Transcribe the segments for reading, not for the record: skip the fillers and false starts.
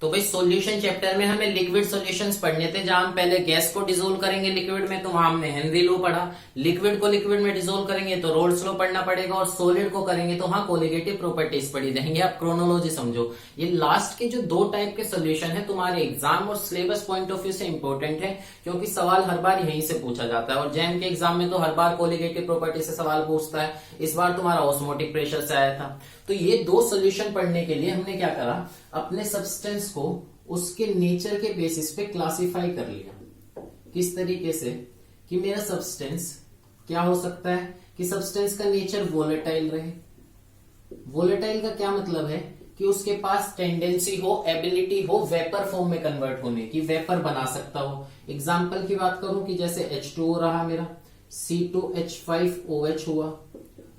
तो भाई solution chapter में हमें लिक्विड सॉल्यूशंस पढ़ने थे, जहां हम पहले गैस को डिसोल्व करेंगे लिक्विड में, तो वहां हमने हेनरी लॉ पढ़ा। लिक्विड को लिक्विड में डिसोल्व करेंगे तो रोल्स लॉ पढ़ना पड़ेगा, और सॉलिड को करेंगे तो वहां कोलिगेटिव प्रॉपर्टीज पढ़ी जाएंगे। आप क्रोनोलॉजी समझो। ये लास्ट के जो दो टाइप के सोल्यूशन है तुम्हारे एग्जाम और सिलेबस पॉइंट ऑफ व्यू से इंपॉर्टेंट है, क्योंकि सवाल हर बार यहीं से पूछा जाता है। और जैम के एग्जाम में तो हर बार कोलिगेटिव प्रॉपर्टी से सवाल पूछता है। इस बार तुम्हारा ऑस्मोटिक प्रेशर से आया था। तो ये दो सोल्यूशन पढ़ने के लिए हमने क्या करा, अपने सब्सटेंस को उसके नेचर के बेसिस पे क्लासिफाई कर लिया। किस तरीके से कि मेरा सब्सटेंस क्या हो सकता है कि सब्सटेंस का नेचर वोलेटाइल रहे। वोलेटाइल का क्या मतलब है कि उसके पास टेंडेंसी हो, एबिलिटी हो वेपर फॉर्म में कन्वर्ट होने की, वेपर बना सकता हो। एग्जांपल की बात करूं कि जैसे H2O रहा मेरा, C2H5OH हुआ,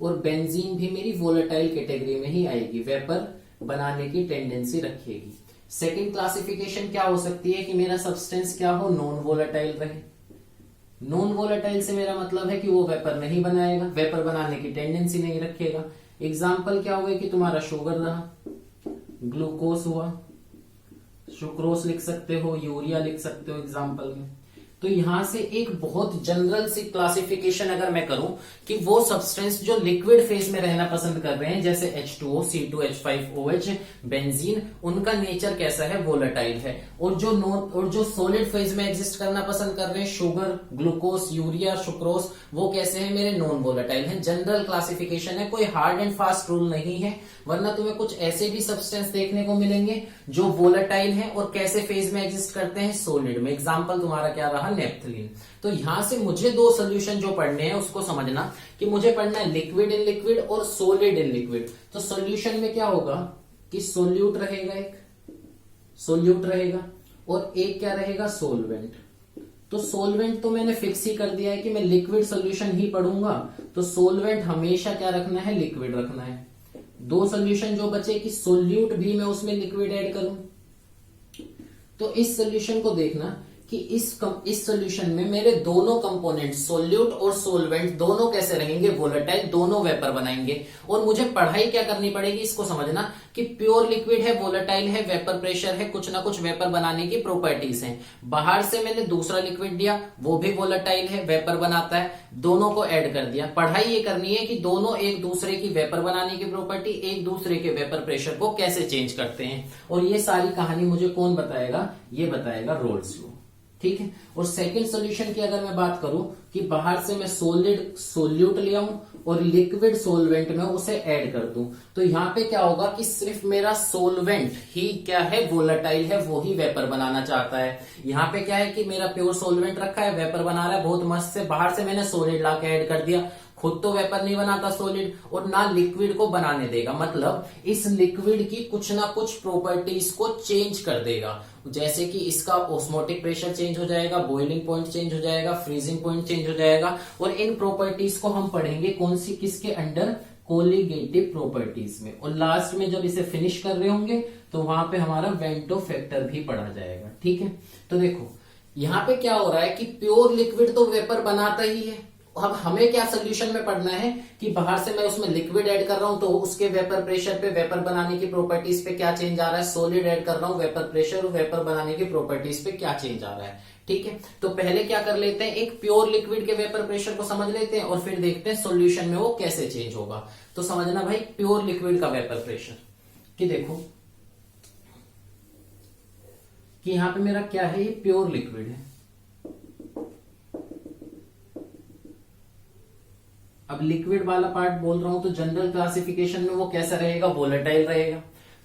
और बेंजीन भी मेरी वोलेटाइल कैटेगरी में ही आएगी, वेपर बनाने की टेंडेंसी रखेगी। सेकंड क्लासिफिकेशन क्या हो सकती है कि मेरा सब्सटेंस क्या हो, नॉन वोलेटाइल रहे। नॉन वोलेटाइल से मेरा मतलब है कि वो वेपर नहीं बनाएगा, वेपर बनाने की टेंडेंसी नहीं रखेगा। एग्जाम्पल क्या हुए कि तुम्हारा शुगर रहा, ग्लूकोज हुआ, सुक्रोज लिख सकते हो, यूरिया लिख सकते हो एग्जाम्पल में। तो यहां से एक बहुत जनरल सी क्लासिफिकेशन अगर मैं करूं कि वो सब्सटेंस जो लिक्विड फेज में रहना पसंद कर रहे हैं, जैसे H2O, C2H5OH, बेंजीन, उनका नेचर कैसा है, वोलेटाइल है। और जो सॉलिड फेज में एग्जिस्ट करना पसंद कर रहे हैं, शुगर, ग्लूकोज, यूरिया, सुक्रोज, वो कैसे हैं, मेरे नॉन वोलेटाइल हैं। जनरल क्लासिफिकेशन है, कोई हार्ड एंड फास्ट रूल नहीं है, वरना तुम्हें कुछ ऐसे भी सब्सटेंस देखने को मिलेंगे जो वोलेटाइल हैं और कैसे फेज में एग्जिस्ट करते हैं, सॉलिड में। एग्जांपल तुम्हारा क्या रहा, नेप्थलीन। तो यहां से मुझे दो सोल्यूशन जो पढ़ने हैं उसको समझना कि मुझे पढ़ना है लिक्विड इन लिक्विड और सॉलिड इन लिक्विड। तो सोल्यूशन में क्या होगा कि सोल्यूट रहेगा, एक सोल्यूट रहेगा, और एक क्या रहेगा, सोलवेंट। तो सोलवेंट तो मैंने फिक्स ही कर दिया है कि मैं लिक्विड सोल्यूशन ही पढ़ूंगा, तो सोलवेंट हमेशा क्या रखना है, लिक्विड रखना है। दो सोल्यूशन जो बचे कि सोल्यूट भी मैं उसमें लिक्विड ऐड करूं, तो इस सोल्यूशन को देखना कि इस सोल्यूशन में मेरे दोनों कंपोनेंट सोल्यूट और सोलवेंट दोनों कैसे रहेंगे, वोलेटाइल, दोनों वेपर बनाएंगे। और मुझे पढ़ाई क्या करनी पड़ेगी, इसको समझना कि प्योर लिक्विड है, वोलेटाइल है, वेपर प्रेशर है, कुछ ना कुछ वेपर बनाने की प्रॉपर्टीज हैं। बाहर से मैंने दूसरा लिक्विड दिया, वो भी वोलेटाइल है, वेपर बनाता है, दोनों को ऐड कर दिया। पढ़ाई ये करनी है कि दोनों एक दूसरे की वेपर बनाने की प्रॉपर्टी, एक दूसरे के वेपर प्रेशर को कैसे चेंज करते हैं। और ये सारी कहानी मुझे कौन बताएगा, ये बताएगा रोल्स लॉ। ठीक है। और सेकंड सॉल्यूशन की अगर मैं बात करूं कि बाहर से मैं सॉलिड सोल्यूट ले आऊं और लिक्विड सोलवेंट में उसे ऐड कर दूं, तो यहां पे क्या होगा कि सिर्फ मेरा सोलवेंट ही क्या है, वोलेटाइल है, वो ही वेपर बनाना चाहता है। यहां पे क्या है कि मेरा प्योर सोलवेंट रखा है, वेपर बना रहा है बहुत मस्त से, बाहर से मैंने सॉलिड ला के ऐड कर दिया, खुद तो वेपर नहीं बनाता सॉलिड, और ना लिक्विड को बनाने देगा। मतलब इस लिक्विड की कुछ ना कुछ प्रॉपर्टीज को चेंज कर देगा, जैसे कि इसका ऑस्मोटिक प्रेशर चेंज हो जाएगा, बॉइलिंग पॉइंट चेंज हो जाएगा, फ्रीजिंग पॉइंट चेंज हो जाएगा। और इन प्रॉपर्टीज को हम पढ़ेंगे कौन सी, किसके अंडर, कोलिगेटिव प्रॉपर्टीज में। और लास्ट में जब इसे फिनिश कर रहे होंगे तो वहां पे हमारा वेंटो फैक्टर भी पढ़ा जाएगा। ठीक है। तो देखो यहां पे क्या हो रहा है कि प्योर लिक्विड तो वेपर बनाता ही है। अब हमें क्या सोल्यूशन में पढ़ना है कि बाहर से मैं उसमें लिक्विड ऐड कर रहा हूं तो उसके वेपर प्रेशर पे, वेपर बनाने की प्रॉपर्टीज पे क्या चेंज आ रहा है, सॉलिड ऐड कर रहा हूं, वेपर प्रेशर और वेपर बनाने की प्रॉपर्टीज पे क्या चेंज आ रहा है। ठीक है। तो पहले क्या कर लेते हैं, एक प्योर लिक्विड के वेपर प्रेशर को समझ लेते हैं और फिर देखते हैं सोल्यूशन में वो कैसे चेंज होगा। तो समझना भाई प्योर लिक्विड का वेपर प्रेशर कि देखो कि यहां पे मेरा क्या है, ये प्योर लिक्विड है। अब लिक्विड वाला पार्ट बोल रहा हूं तो जनरल क्लासिफिकेशन में वो कैसा रहेगा, वोलेटाइल रहेगा।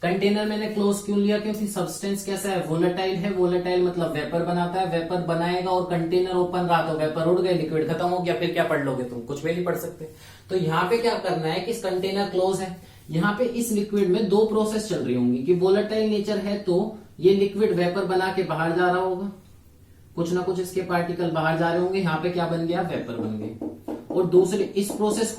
कंटेनर मैंने क्लोज क्यों लिया, क्योंकि सब्सटेंस कैसा है, वोलेटाइल है। वोलेटाइल मतलब वेपर बनाता है, वेपर बनाएगा, और कंटेनर ओपन रहा तो वेपर उड़ गए, लिक्विड खत्म हो गया, फिर क्या पढ़ लोगे तुम, कुछ भी नहीं पढ़ सकते। तो यहाँ पे क्या करना है कि इस कंटेनर क्लोज है, यहाँ पे इस लिक्विड में दो प्रोसेस चल रही होंगी कि वोलेटाइल नेचर है तो ये लिक्विड वेपर बना के बाहर जा रहा होगा, कुछ ना कुछ इसके पार्टिकल बाहर जा रहे होंगे, यहाँ पे क्या बन गया, वेपर बन गए। और दूसरे इस प्रोसेस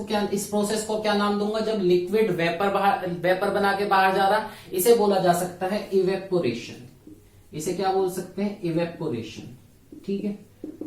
को क्या नाम दूंगा, जब लिक्विड वेपर बना के बाहर जा रहा, इसे बोला जा सकता है इवेपोरेशन। इसे क्या बोल सकते हैं, इवेपोरेशन। ठीक है।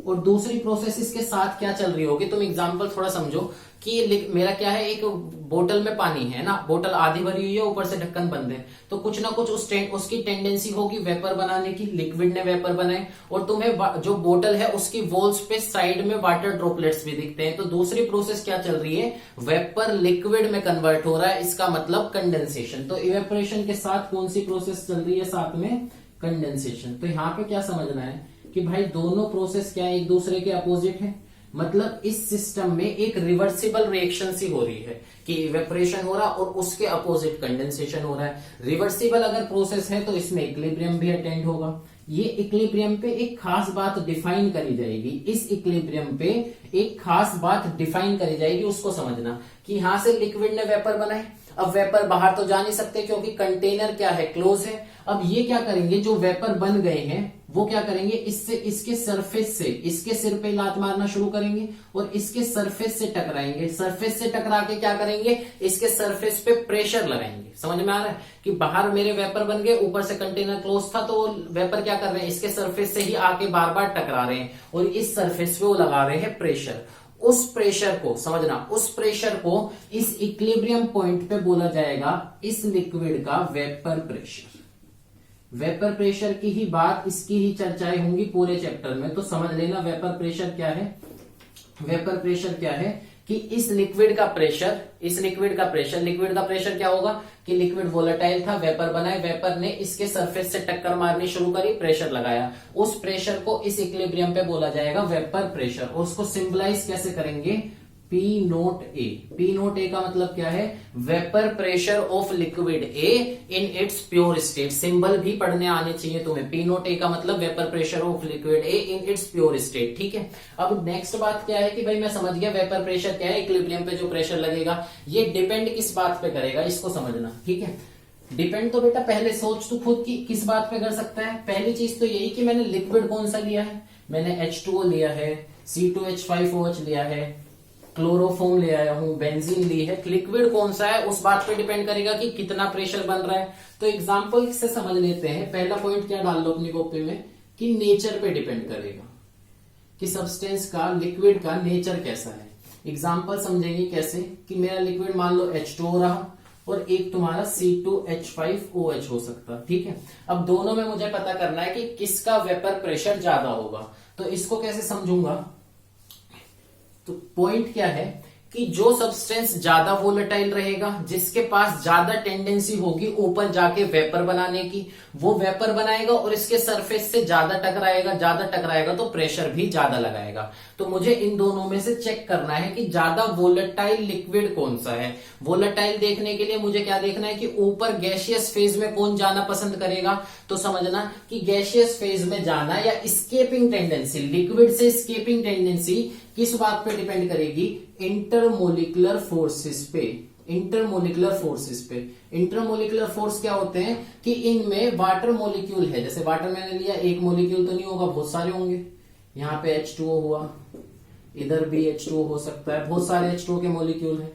और दूसरी प्रोसेस इसके साथ क्या चल रही होगी, तुम एग्जांपल थोड़ा समझो कि मेरा क्या है, एक बोतल में पानी है ना, बोतल आधी भरी हुई है, ऊपर से ढक्कन बंद है, तो कुछ ना कुछ उसकी टेंडेंसी होगी वेपर बनाने की, लिक्विड ने वेपर बनाए, और तुम्हें जो बोतल है उसकी वॉल्स पे साइड में वाटर ड्रॉपलेट्स भी दिखते हैं। तो दूसरी प्रोसेस क्या चल रही है, वेपर लिक्विड में कन्वर्ट हो रहा है, इसका मतलब कंडेंसेशन। तो इवेपोरेशन के साथ कौन सी प्रोसेस चल रही है, साथ में कंडेंसेशन। तो यहाँ पे क्या समझना है कि भाई दोनों प्रोसेस क्या है, एक दूसरे के अपोजिट है, मतलब इस सिस्टम में एक रिवर्सिबल रिएक्शन सी हो रही है कि इवेपोरेशन हो रहा और उसके अपोजिट कंडेंसेशन हो रहा है। रिवर्सिबल अगर प्रोसेस है तो इसमें इक्विलिब्रियम भी अटेंड होगा। ये इक्विलिब्रियम पे एक खास बात डिफाइन करी जाएगी, इस इक्विलिब्रियम पे एक खास बात डिफाइन करी जाएगी, उसको समझना कि यहां से लिक्विड ने वेपर बनाए। अब वेपर बाहर तो जा नहीं सकते क्योंकि कंटेनर क्या है, क्लोज है। अब ये क्या करेंगे, जो वेपर बन गए हैं वो क्या करेंगे, इससे इसके सरफेस से इसके सिर पे लात मारना शुरू करेंगे और इसके सरफेस से टकराएंगे। सरफेस से टकरा के क्या करेंगे, इसके सरफेस पे प्रेशर लगाएंगे। समझ में आ रहा है कि बाहर मेरे वेपर बन गए, ऊपर से कंटेनर क्लोज था, तो वेपर क्या कर रहे हैं, इसके सरफेस से ही आके बार बार टकरा रहे हैं और इस सरफेस पे वो लगा रहे हैं प्रेशर। उस प्रेशर को समझना, उस प्रेशर को इस इक्विलिब्रियम पॉइंट पे बोला जाएगा इस लिक्विड का वेपर प्रेशर। वेपर प्रेशर की ही बात, इसकी ही चर्चाएं होंगी पूरे चैप्टर में। तो समझ लेना वेपर प्रेशर क्या है। वेपर प्रेशर क्या है कि इस लिक्विड का प्रेशर, लिक्विड का प्रेशर क्या होगा कि लिक्विड वोलेटाइल था, वेपर बनाए, वेपर ने इसके सरफेस से टक्कर मारनी शुरू करी, प्रेशर लगाया, उस प्रेशर को इस इक्विलिब्रियम पे बोला जाएगा वेपर प्रेशर। और उसको सिंबलाइज कैसे करेंगे, P नोट ए। P नोट ए का मतलब क्या है, vapour pressure of liquid A in its pure state. Symbol भी पढ़ने आने चाहिए तुम्हें। P नोट ए का मतलब vapour pressure of liquid A in its pure state. ठीक है, अब नेक्स्ट बात क्या है कि भाई मैं समझ गया वेपर प्रेशर क्या है, इक्विलिब्रियम पे जो प्रेशर लगेगा ये डिपेंड किस बात पे करेगा, इसको समझना। ठीक है, डिपेंड तो बेटा पहले सोच तू खुद की किस बात पे कर सकता है। पहली चीज तो यही कि मैंने लिक्विड कौन सा लिया है, मैंने H2O लिया है, C2H5OH लिया है, क्लोरोफॉर्म ले आया हूं, बेंजीन ली है। लिक्विड कौन सा है उस बात पे डिपेंड करेगा कि कितना प्रेशर बन रहा है। तो एग्जांपल से समझ लेते हैं। पहला पॉइंट क्या डाल लो अपनी कॉपी में कि नेचर पे डिपेंड करेगा कि सब्सटेंस का, लिक्विड का नेचर कैसा है। एग्जांपल समझेंगे कैसे कि मेरा लिक्विड मान लो H2O रहा और एक तुम्हारा C2H5OH हो सकता। ठीक है, अब दोनों में मुझे पता करना है कि किसका वेपर प्रेशर ज्यादा होगा। तो इसको कैसे समझूंगा, तो पॉइंट क्या है कि जो सब्सटेंस ज्यादा वोलेटाइल रहेगा, जिसके पास ज्यादा टेंडेंसी होगी ऊपर जाके वेपर बनाने की, वो वेपर बनाएगा और इसके सरफेस से ज्यादा टकराएगा तो प्रेशर भी ज्यादा लगाएगा। तो मुझे इन दोनों में से चेक करना है कि ज्यादा वोलेटाइल लिक्विड कौन सा है। वोलेटाइल देखने के लिए मुझे क्या देखना है कि ऊपर गैसियस फेज में कौन जाना पसंद करेगा। तो समझना कि गैसियस फेज में जाना या स्केपिंग टेंडेंसी, लिक्विड से स्केपिंग टेंडेंसी किस बात पे डिपेंड करेगी, इंटरमोलिकुलर फोर्सेस पे। इंटरमोलिकुलर फोर्स क्या होते हैं कि इनमें वाटर मॉलिक्यूल है, जैसे वाटर मैंने लिया, एक मॉलिक्यूल तो नहीं होगा, बहुत सारे होंगे। यहाँ पे H2O हुआ, इधर भी H2O हो सकता है, बहुत सारे H2O के मॉलिक्यूल हैं।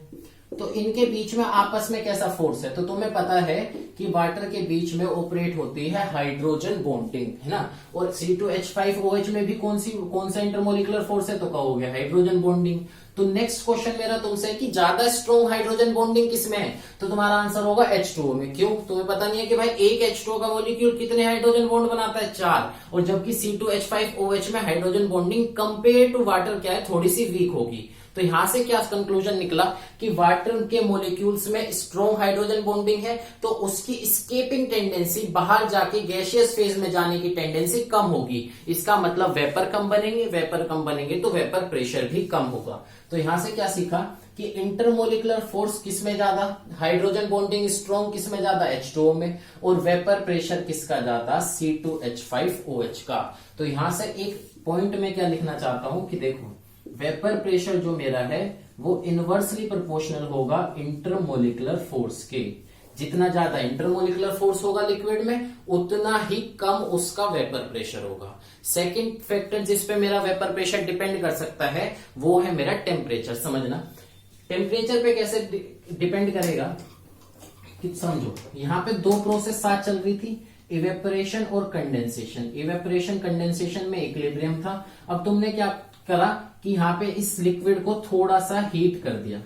तो इनके बीच में आपस में कैसा फोर्स है, तो तुम्हें पता है कि वाटर के बीच में ऑपरेट होती है हाइड्रोजन बॉन्डिंग, है ना। और C2H5OH में भी कौन सा इंटरमोलिकुलर फोर्स है, तो कहोगे हाइड्रोजन बॉन्डिंग। तो नेक्स्ट क्वेश्चन मेरा तुमसे कि ज्यादा स्ट्रॉन्ग हाइड्रोजन बॉन्डिंग किसमें है, तो तुम्हारा आंसर होगा H2O में। क्यों, तुम्हें पता नहीं है कि भाई एक H2O का मॉलिक्यूल कितने हाइड्रोजन बॉन्ड बनाता है, 4। और जबकि C2H5OH में hydrogen bonding compare to water क्या है, थोड़ी सी वीक होगी। तो यहां से क्या कंक्लूजन निकला कि वाटर के मॉलिक्यूल्स में स्ट्रॉन्ग हाइड्रोजन बॉन्डिंग है, तो उसकी स्केपिंग टेंडेंसी, बाहर जाके गैसियस फेज में जाने की टेंडेंसी कम होगी। इसका मतलब वेपर कम बनेंगे तो वेपर प्रेशर भी कम होगा। तो यहां से क्या सीखा कि इंटरमोलिकुलर फोर्स किसमें ज्यादा, हाइड्रोजन बॉन्डिंग स्ट्रॉन्ग किसमें ज्यादा, H2O में, और वेपर प्रेशर किसका ज्यादा, C2H5OH का। तो यहां से एक पॉइंट में क्या लिखना चाहता हूं कि देखो वेपर प्रेशर जो मेरा है वो इनवर्सली प्रोपोर्शनल होगा इंटरमोलिकुलर फोर्स के। जितना ज्यादा इंटरमोलिकुलर फोर्स होगा लिक्विड में, उतना ही कम उसका वेपर प्रेशर होगा। सेकंड फैक्टर जिस पे मेरा वेपर प्रेशर डिपेंड कर सकता है वो है मेरा टेम्परेचर। समझना, टेम्परेचर पे कैसे डिपेंड करेगा कि समझो, यहां पे दो प्रोसेस साथ चल रही थी, इवेपोरेशन और कंडेंसेशन। इवेपोरेशन कंडेंसेशन में इक्विलिब्रियम था। अब तुमने क्या करा कि यहाँ पे इस लिक्विड को थोड़ा सा हीट कर दिया।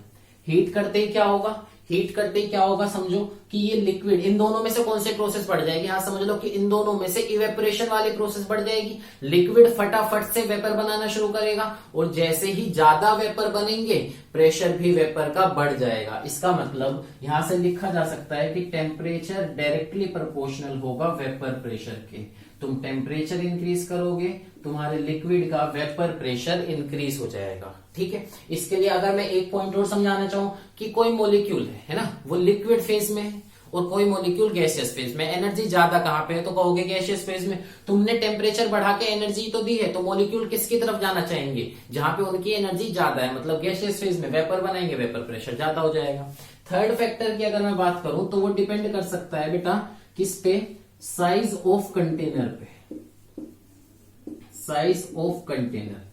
हीट करते ही क्या होगा, हीट करते ही क्या होगा, समझो कि ये लिक्विड, इन दोनों में से कौन सी प्रोसेस बढ़ जाएगी, हाँ समझ लो कि इन दोनों में से इवेपोरेशन वाली प्रोसेस बढ़ जाएगी। लिक्विड फटाफट से वेपर बनाना शुरू करेगा और जैसे ही ज्यादा वेपर बनेंगे प्रेशर भी वेपर का बढ़ जाएगा। इसका मतलब यहां से लिखा जा सकता है कि टेम्परेचर डायरेक्टली प्रोपोर्शनल होगा वेपर प्रेशर के। तुम टेम्परेचर इंक्रीज करोगे, तुम्हारे लिक्विड का वेपर प्रेशर इंक्रीज हो जाएगा। ठीक है, इसके लिए अगर मैं एक पॉइंट और समझाना चाहूं कि कोई मॉलिक्यूल है ना, वो लिक्विड फेज में है और कोई मॉलिक्यूल गैसियस फेज में, एनर्जी ज्यादा कहां पे है, तो कहोगे गैसियस फेज में। तुमने टेम्परेचर बढ़ा के एनर्जी तो दी है, तो मॉलिक्यूल किसकी तरफ जाना चाहेंगे, जहां पे उनकी एनर्जी ज्यादा है, मतलब गैसियस फेज में वेपर बनाएंगे, वेपर प्रेशर ज्यादा हो जाएगा। थर्ड फैक्टर की अगर मैं बात करूं तो वो डिपेंड कर सकता है बेटा किस पे, साइज ऑफ कंटेनर पे। Size of container,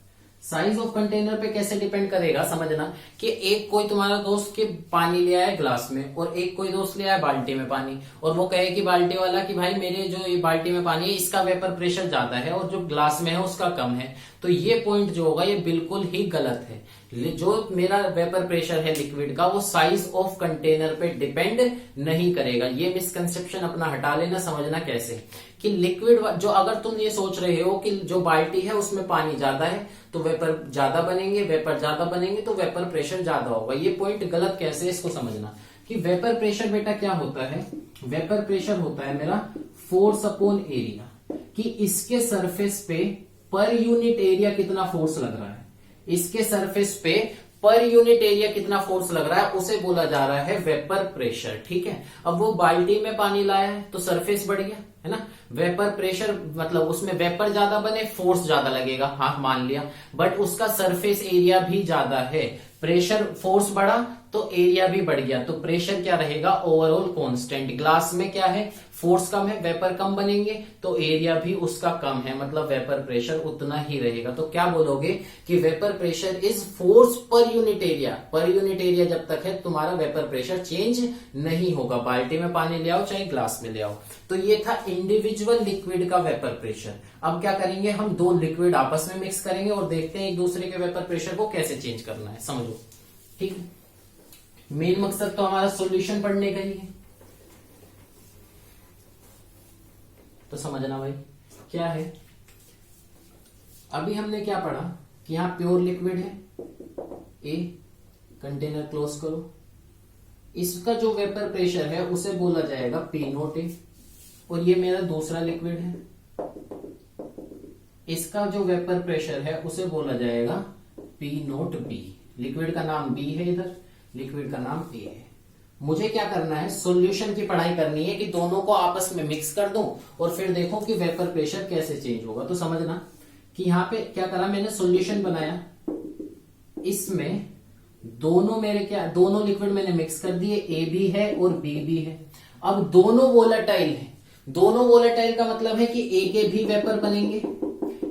size of container पे कैसे डिपेंड करेगा, समझना कि एक कोई तुम्हारा दोस्त के पानी ले आया ग्लास में और एक कोई दोस्त ले आया बाल्टी में पानी, और वो कहे कि बाल्टी वाला कि भाई मेरे जो ये बाल्टी में पानी है इसका वेपर प्रेशर ज्यादा है और जो ग्लास में है उसका कम है, तो ये पॉइंट जो होगा ये बिल्कुल ही गलत है। जो मेरा वेपर प्रेशर है लिक्विड का वो साइज ऑफ कंटेनर पे डिपेंड नहीं करेगा। ये मिसकंसेप्शन अपना हटा लेना, समझना कैसे कि लिक्विड जो, अगर तुम ये सोच रहे हो कि जो बाल्टी है उसमें पानी ज्यादा है तो वेपर ज्यादा बनेंगे, वेपर ज्यादा बनेंगे तो वेपर प्रेशर ज्यादा होगा, ये पॉइंट गलत कैसे, इसको समझना कि वेपर प्रेशर बेटा क्या होता है, वेपर प्रेशर होता है मेरा फोर्स अपॉन एरिया, कि इसके सरफेस पे पर यूनिट एरिया कितना फोर्स लग रहा है, इसके सरफेस पे पर यूनिट एरिया कितना फोर्स लग रहा है उसे बोला जा रहा है वेपर प्रेशर। ठीक है, अब वो बाल्टी में पानी लाया है तो सरफेस बढ़ गया है ना, वेपर प्रेशर मतलब उसमें वेपर ज्यादा बने, फोर्स ज्यादा लगेगा, हाँ मान लिया, बट उसका सरफेस एरिया भी ज्यादा है, प्रेशर फोर्स बढ़ा तो एरिया भी बढ़ गया, तो प्रेशर क्या रहेगा, ओवरऑल कांस्टेंट। ग्लास में क्या है, फोर्स कम है, वेपर कम बनेंगे तो एरिया भी उसका कम है, मतलब वेपर प्रेशर उतना ही रहेगा। तो क्या बोलोगे कि vapour pressure is force per unit area. Per unit area जब तक है तुम्हारा वेपर प्रेशर चेंज नहीं होगा, बाल्टी में पानी ले आओ चाहे ग्लास में ले आओ। तो ये था इंडिविजुअल लिक्विड का वेपर प्रेशर। अब क्या करेंगे, हम दो लिक्विड आपस में मिक्स करेंगे और देखते हैं एक दूसरे के वेपर प्रेशर को कैसे चेंज करना है, समझो। ठीक है, मेन मकसद तो हमारा सॉल्यूशन पढ़ने का ही है, तो समझना भाई क्या है। अभी हमने क्या पढ़ा कि यहां प्योर लिक्विड है, ए कंटेनर क्लोज करो, इसका जो वेपर प्रेशर है उसे बोला जाएगा पी नोट ए, और ये मेरा दूसरा लिक्विड है, इसका जो वेपर प्रेशर है उसे बोला जाएगा पी नोट बी। लिक्विड का नाम बी है, इधर लिक्विड का नाम ए है। मुझे क्या करना है, सॉल्यूशन की पढ़ाई करनी है कि दोनों को आपस में मिक्स कर दूं और फिर देखो कि वेपर प्रेशर कैसे चेंज होगा। तो समझना कि यहां पे क्या करा मैंने, सॉल्यूशन बनाया, इसमें दोनों मेरे क्या, दोनों लिक्विड मैंने मिक्स कर दिए, ए भी है और बी भी है। अब दोनों वोलेटाइल है, दोनों वोलेटाइल का मतलब है कि ए के भी वेपर बनेंगे।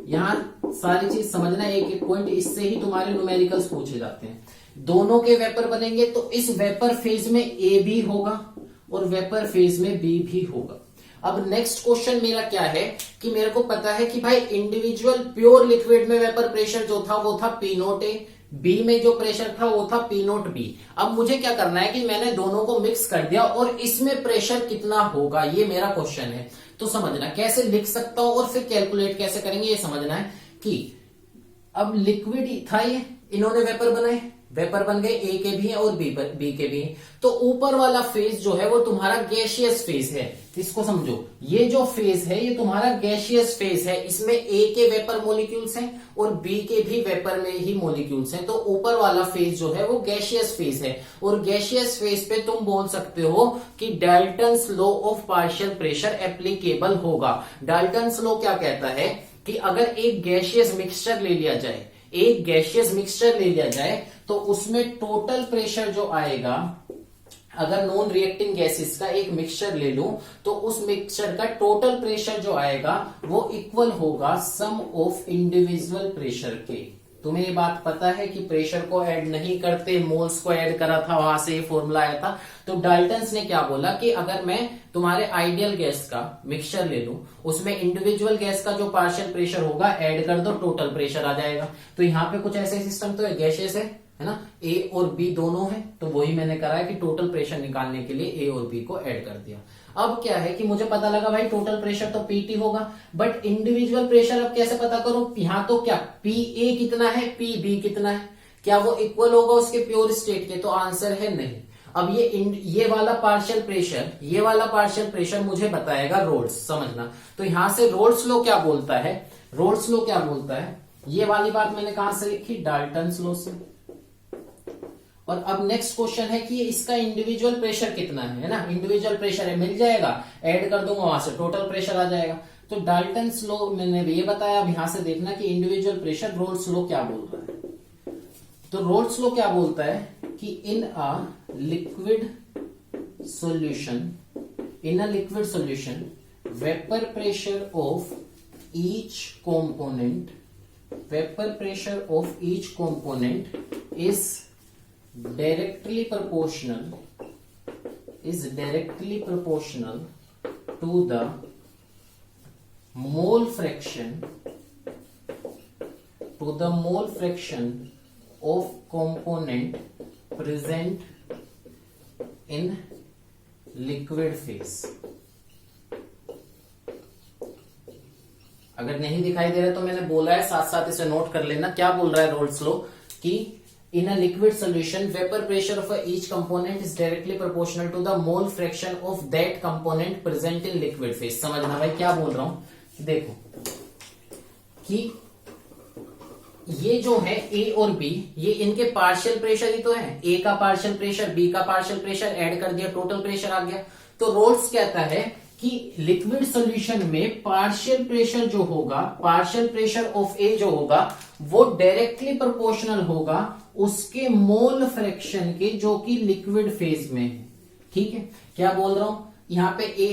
यहां सारी चीज समझना, एक एक पॉइंट, इससे ही तुम्हारे न्यूमेरिकल्स पूछे जाते हैं। दोनों के वेपर बनेंगे तो इस वेपर फेज में ए भी होगा और वेपर फेज में बी भी होगा। अब नेक्स्ट क्वेश्चन मेरा क्या है कि मेरे को पता है कि भाई इंडिविजुअल प्योर लिक्विड में वेपर प्रेशर जो था वो था पी नोट ए, बी में जो प्रेशर था वो था पी नोट बी। अब मुझे क्या करना है कि मैंने दोनों को मिक्स कर दिया और इसमें प्रेशर कितना होगा, ये मेरा क्वेश्चन है। तो समझना कैसे लिख सकता हूं और फिर कैलकुलेट कैसे करेंगे, ये समझना है कि अब लिक्विड था ये, इन्होंने वेपर बनाए, वेपर बन गए, ए के भी हैं और बी के भी हैं, तो ऊपर वाला फेज जो है वो तुम्हारा गैसियस फेज है। इसको समझो, ये जो फेज है ये तुम्हारा गैसियस फेज है, इसमें ए के वेपर मॉलिक्यूल्स हैं और बी के भी वेपर में ही मॉलिक्यूल्स हैं, तो ऊपर वाला फेज जो है वो गैसियस फेज है। और गैसियस फेज पे तुम बोल सकते हो कि Dalton's law of partial pressure applicable होगा। डाल्टन्स लॉ क्या कहता है कि अगर एक गैसियस मिक्सचर ले लिया जाए, एक गैसियस मिक्सचर ले लिया जाए तो उसमें टोटल प्रेशर जो आएगा, अगर नॉन रिएक्टिंग गैसेस का एक मिक्सचर ले लूं तो उस मिक्सचर का टोटल प्रेशर जो आएगा वो इक्वल होगा सम ऑफ इंडिविजुअल प्रेशर के। तुम्हें ये बात पता है कि प्रेशर को ऐड नहीं करते, मोल्स को ऐड करा था, वहां से ये फॉर्मूला आया था। तो डाल्टन्स ने क्या बोला कि अगर मैं तुम्हारे आइडियल गैस का मिक्सचर ले लूं, उसमें इंडिविजुअल गैस का जो पार्शियल प्रेशर होगा ऐड कर दो, टोटल प्रेशर आ जाएगा। तो यहाँ पे कुछ ऐसे सिस्टम तो है, गैसेस है ना, ए और बी दोनों है, तो वही मैंने करा है कि टोटल प्रेशर निकालने के लिए ए और बी को ऐड कर दिया। अब क्या है कि मुझे पता लगा भाई टोटल प्रेशर तो पीटी होगा, बट इंडिविजुअल प्रेशर अब कैसे पता करूं? यहाँ तो क्या पी ए कितना है, पी बी कितना है, क्या वो इक्वल होगा उसके प्योर स्टेट के? तो आंसर है नहीं। अब ये वाला पार्शियल प्रेशर, ये वाला पार्शियल प्रेशर मुझे बताएगा रोल्स, समझना। तो यहां से रोल्स लॉ क्या बोलता है, रोल्स लॉ क्या बोलता है, ये वाली बात मैंने कहां से लिखी, डाल्टन्स लॉ से। और अब नेक्स्ट क्वेश्चन है कि इसका इंडिविजुअल प्रेशर कितना है ना, इंडिविजुअल प्रेशर है, मिल जाएगा, ऐड कर दूंगा, वहां से टोटल प्रेशर आ जाएगा। तो डाल्टन्स लॉ मैंने ये बताया। अब यहां से देखना कि इंडिविजुअल प्रेशर रोल्स लॉ क्या बोल रहा है। तो रोल्स लॉ क्या बोलता है कि in a liquid solution, in a liquid solution vapour pressure of each component, vapor pressure of each component is directly proportional to the mole fraction of component present in liquid phase। अगर नहीं दिखाई दे रहा तो मैंने बोला है, साथ साथ इसे नोट कर लेना। क्या बोल रहा है रोल्स लॉ कि in a liquid solution vapour pressure of each component is directly proportional to the mole fraction of that component present in liquid phase. समझना भाई क्या बोल रहा हूं, देखो कि ये जो है ए और बी, ये इनके पार्शियल प्रेशर ही तो है, ए का पार्शियल प्रेशर, बी का पार्शियल प्रेशर, ऐड कर दिया, टोटल प्रेशर आ गया। तो रोल्स कहता है कि लिक्विड सॉल्यूशन में पार्शियल प्रेशर जो होगा, पार्शियल प्रेशर ऑफ ए जो होगा, वो डायरेक्टली प्रोपोर्शनल होगा उसके मोल फ्रैक्शन के, जो कि लिक्विड फेज में है। ठीक है, क्या बोल रहा हूं, यहां पे ए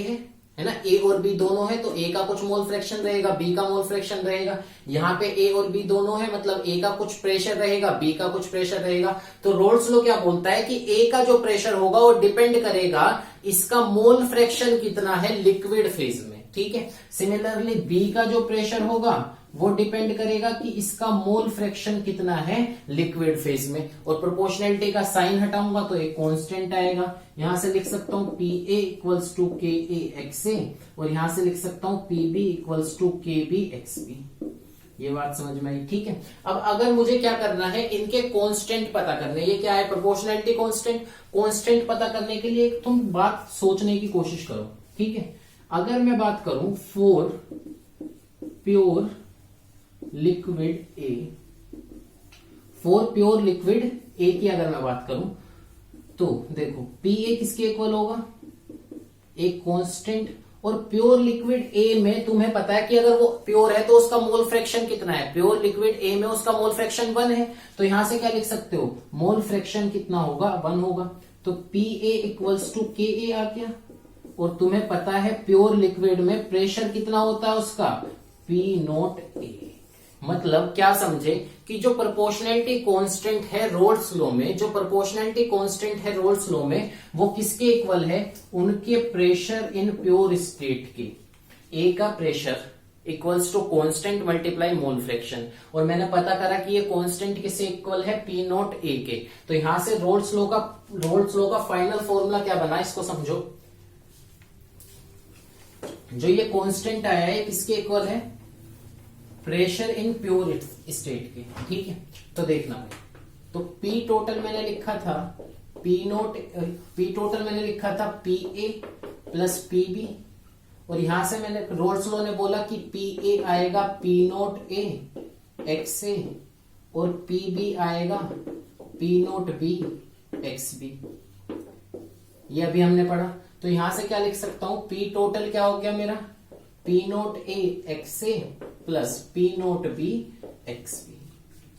है ना, ए और बी दोनों है, तो ए का कुछ मोल फ्रैक्शन रहेगा, बी का मोल फ्रैक्शन रहेगा। यहाँ पे ए और बी दोनों है, मतलब ए का कुछ प्रेशर रहेगा, बी का कुछ प्रेशर रहेगा। तो रोल्स लॉ क्या बोलता है कि ए का जो प्रेशर होगा वो डिपेंड करेगा इसका मोल फ्रैक्शन कितना है लिक्विड फेज में। ठीक है, सिमिलरली बी का जो प्रेशर होगा वो डिपेंड करेगा कि इसका मोल फ्रैक्शन कितना है लिक्विड फेज में। और प्रोपोर्शनैलिटी का साइन हटाऊंगा तो एक कांस्टेंट आएगा, यहां से लिख सकता हूं पी ए इक्वल्स टू के ए एक्स ए, और यहां से लिख सकता हूं पी बी इक्वल्स टू के बी एक्स बी। ये बात समझ में आई? ठीक है, अब अगर मुझे क्या करना है, इनके कांस्टेंट पता करने, ये क्या है, प्रोपोर्शनैलिटी कांस्टेंट। कांस्टेंट पता करने के लिए तुम बात सोचने की कोशिश करो। ठीक है, अगर मैं बात करूं for pure liquid A, for pure liquid A की अगर मैं बात करूं तो देखो पी ए किसके इक्वल होगा, एक कांस्टेंट। और प्योर लिक्विड ए में तुम्हें पता है कि अगर वो प्योर है तो उसका मोल फ्रैक्शन कितना है, प्योर लिक्विड ए में उसका मोल फ्रैक्शन 1 है। तो यहां से क्या लिख सकते हो, मोल फ्रैक्शन कितना होगा, 1 होगा। तो पी ए इक्वल्स टू के ए आ गया। और तुम्हें पता है प्योर लिक्विड में प्रेशर कितना होता है उसका, पी नॉट ए। मतलब क्या समझे कि जो प्रोपोर्शनैलिटी कांस्टेंट है रोल्स लॉ में, जो प्रोपोर्शनैलिटी कांस्टेंट है रोल्स लॉ में, वो किसके इक्वल है, उनके प्रेशर इन प्योर स्टेट के। ए का pressure equals to constant multiply mole fraction, और मैंने पता करा कि ये कांस्टेंट किससे इक्वल है, पी नॉट ए के। तो यहां से रोल्स लॉ का फाइनल फॉर्मूला क्या बना, इसको समझो। जो ये कांस्टेंट आया है किसके इक्वल है, प्रेशर इन प्योर स्टेट के। ठीक है, तो देखना भाई, तो P टोटल मैंने लिखा था P टोटल मैंने लिखा था P A plus P B, और यहां से मैंने रोल्स लॉ ने बोला कि पी ए आएगा P note A x A, और पी बी आएगा P note B x B. ये अभी हमने पढ़ा। तो यहां से क्या लिख सकता हूं, P टोटल क्या हो गया मेरा, P note A x A plus P note B x B.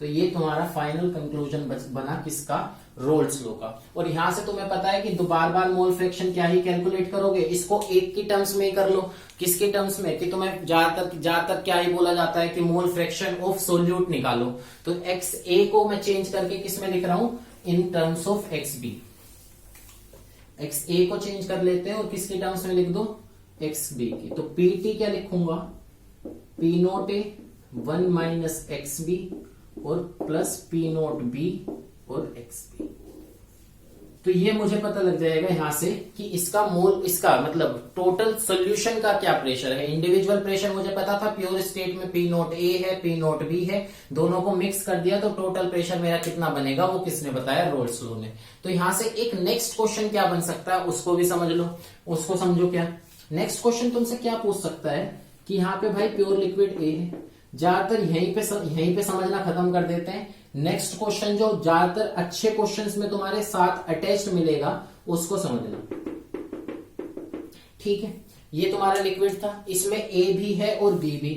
तो ये तुम्हारा फाइनल कंक्लूजन बना किसका, रोल्स लॉ का। और यहां से तुम्हें पता है कि बार बार मोल फ्रैक्शन क्या ही कैलकुलेट करोगे, इसको एक की टर्म्स में ही कर लो। किसके टर्म्स में, कि तुम्हें ज्यादातर क्या ही बोला जाता है कि मोल फ्रैक्शन ऑफ सोल्यूट निकालो। तो एक्स ए को मैं चेंज करके किस में लिख रहा हूं, in terms of X B. X A को चेंज कर लेते हैं और किसके टर्म्स में लिख दो, एक्स बी की। तो पी टी क्या लिखूंगा, पी नोट ए 1 माइनस एक्स बी और प्लस पी नोट बी और एक्स बी। तो ये मुझे पता लग जाएगा यहां से कि इसका मोल, इसका मतलब टोटल सोल्यूशन का क्या प्रेशर है। इंडिविजुअल प्रेशर मुझे पता था, प्योर स्टेट में पी नोट ए है, पी नोट बी है, दोनों को मिक्स कर दिया तो टोटल प्रेशर मेरा कितना बनेगा वो किसने बताया, रोल्स लॉ ने। तो यहां से एक नेक्स्ट क्वेश्चन क्या बन सकता है उसको भी समझ लो, उसको समझो। क्या नेक्स्ट क्वेश्चन तुमसे क्या पूछ सकता है कि यहाँ पे भाई प्योर लिक्विड ए है। ज्यादातर यहीं पे समझना खत्म कर देते हैं। नेक्स्ट क्वेश्चन जो ज्यादातर अच्छे क्वेश्चंस में तुम्हारे साथ अटैच्ड मिलेगा उसको समझना, ठीक है। ये तुम्हारा लिक्विड था, इसमें ए भी है और बी भी,